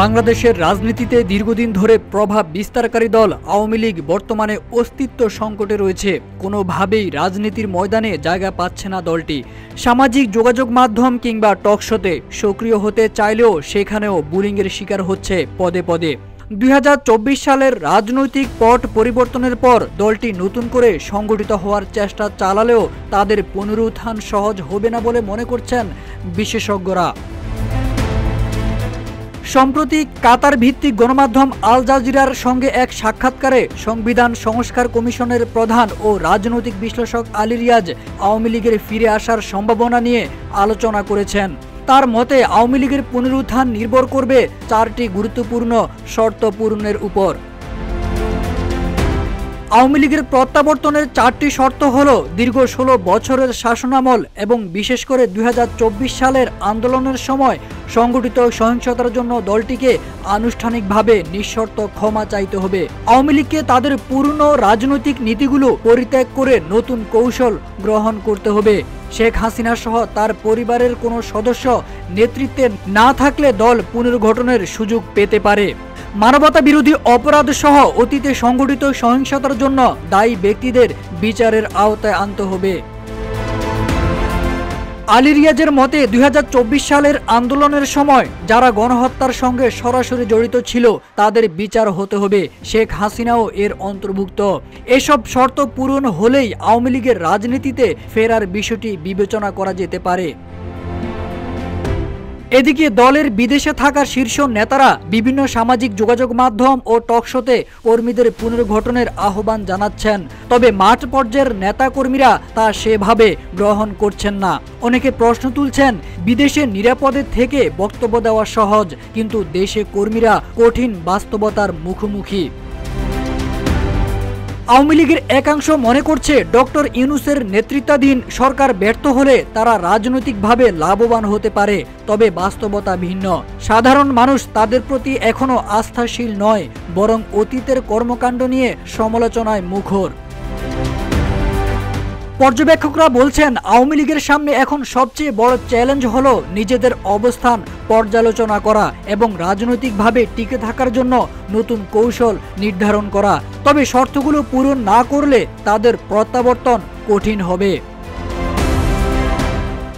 বাংলাদেশের রাজনীতিতে দীর্ঘদিন ধরে প্রভাব বিস্তারকারী দল আওয়ামী লীগ বর্তমানে অস্তিত্ব সংকটে রয়েছে। কোনোভাবেই রাজনীতির ময়দানে জায়গা পাচ্ছে না দলটি। সামাজিক যোগাযোগ মাধ্যম কিংবা টকশোতে সক্রিয় হতে চাইলেও সেখানেও বুলিংয়ের শিকার হচ্ছে পদে পদে। 2024 সালের রাজনৈতিক পট পরিবর্তনের পর দলটি নতুন করে সংগঠিত হওয়ার চেষ্টা চালালেও তাদের পুনরুত্থান সহজ হবে না বলে মনে করছেন বিশেষজ্ঞরা। সম্প্রতি কাতার ভিত্তিক গণমাধ্যম আল জাজিরার সঙ্গে এক সাক্ষাৎকারে সংবিধান সংস্কার কমিশনের প্রধান ও রাজনৈতিক বিশ্লেষক আলী রিয়াজ আওয়ামী লীগের ফিরে আসার সম্ভাবনা নিয়ে আলোচনা করেছেন। তার মতে আওয়ামী লীগের পুনরুত্থান নির্ভর করবে 4টি গুরুত্বপূর্ণ শর্ত পূরণের উপর। আওয়ামী লীগের প্রত্যাবর্তনের 4টি শর্ত হল দীর্ঘ 16 বছরের শাসনামল এবং বিশেষ করে 2024 সালের আন্দোলনের সময় সংগঠিত সহিংসতার জন্য দলটিকে আনুষ্ঠানিকভাবে নিঃশর্ত ক্ষমা চাইতে হবে। আওয়ামী লীগকে তাদের পুরনো রাজনৈতিক নীতিগুলো পরিত্যাগ করে নতুন কৌশল গ্রহণ করতে হবে। শেখ হাসিনা সহ তার পরিবারের কোনো সদস্য নেতৃত্বে না থাকলে দল পুনর্গঠনের সুযোগ পেতে পারে। মানবতা বিরোধী অপরাধ সহ অতীতে সংঘটিত সহিংসতার জন্য দায়ী ব্যক্তিদের বিচারের আওতায় আনতে হবে। আলী রিয়াজের মতে 2024 সালের আন্দোলনের সময় যারা গণহত্যার সঙ্গে সরাসরি জড়িত ছিল তাদের বিচার হতে হবে। শেখ হাসিনাও এর অন্তর্ভুক্ত। এসব শর্ত পূরণ হলেই আওয়ামী লীগের রাজনীতিতে ফেরার বিষয়টি বিবেচনা করা যেতে পারে। এদিকে দলের বিদেশে থাকা শীর্ষ নেতারা বিভিন্ন সামাজিক যোগাযোগ মাধ্যম ও টকশোতে কর্মীদের পুনর্গঠনের আহ্বান জানাচ্ছেন। তবে মাঠ পর্যায়ের নেতাকর্মীরা তা সেভাবে গ্রহণ করছেন না। অনেকে প্রশ্ন তুলছেন, বিদেশে নিরাপদে থেকে বক্তব্য দেওয়া সহজ, কিন্তু দেশে কর্মীরা কঠিন বাস্তবতার মুখোমুখি। আওয়ামী লীগের একাংশ মনে করছে ডক্টর ইউনূসের নেতৃত্বাধীন সরকার ব্যর্থ হলে তারা রাজনৈতিকভাবে লাভবান হতে পারে, তবে বাস্তবতা ভিন্ন। সাধারণ মানুষ তাদের প্রতি এখনো আস্থাশীল নয়, বরং অতীতের কর্মকাণ্ড নিয়ে সমালোচনায় মুখর। পর্যবেক্ষকরা বলছেন আওয়ামী লীগের সামনে এখন সবচেয়ে বড় চ্যালেঞ্জ হলো নিজেদের অবস্থান পর্যালোচনা করা এবং রাজনৈতিকভাবে টিকে থাকার জন্য নতুন কৌশল নির্ধারণ করা। তবে শর্তগুলো পূরণ না করলে তাদের প্রত্যাবর্তন কঠিন হবে।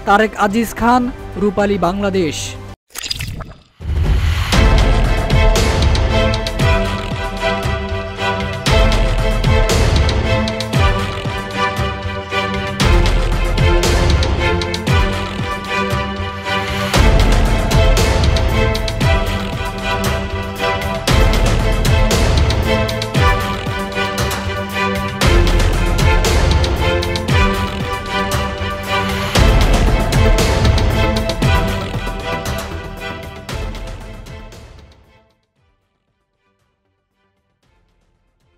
তারেক আজিজ খান, রূপালী বাংলাদেশ।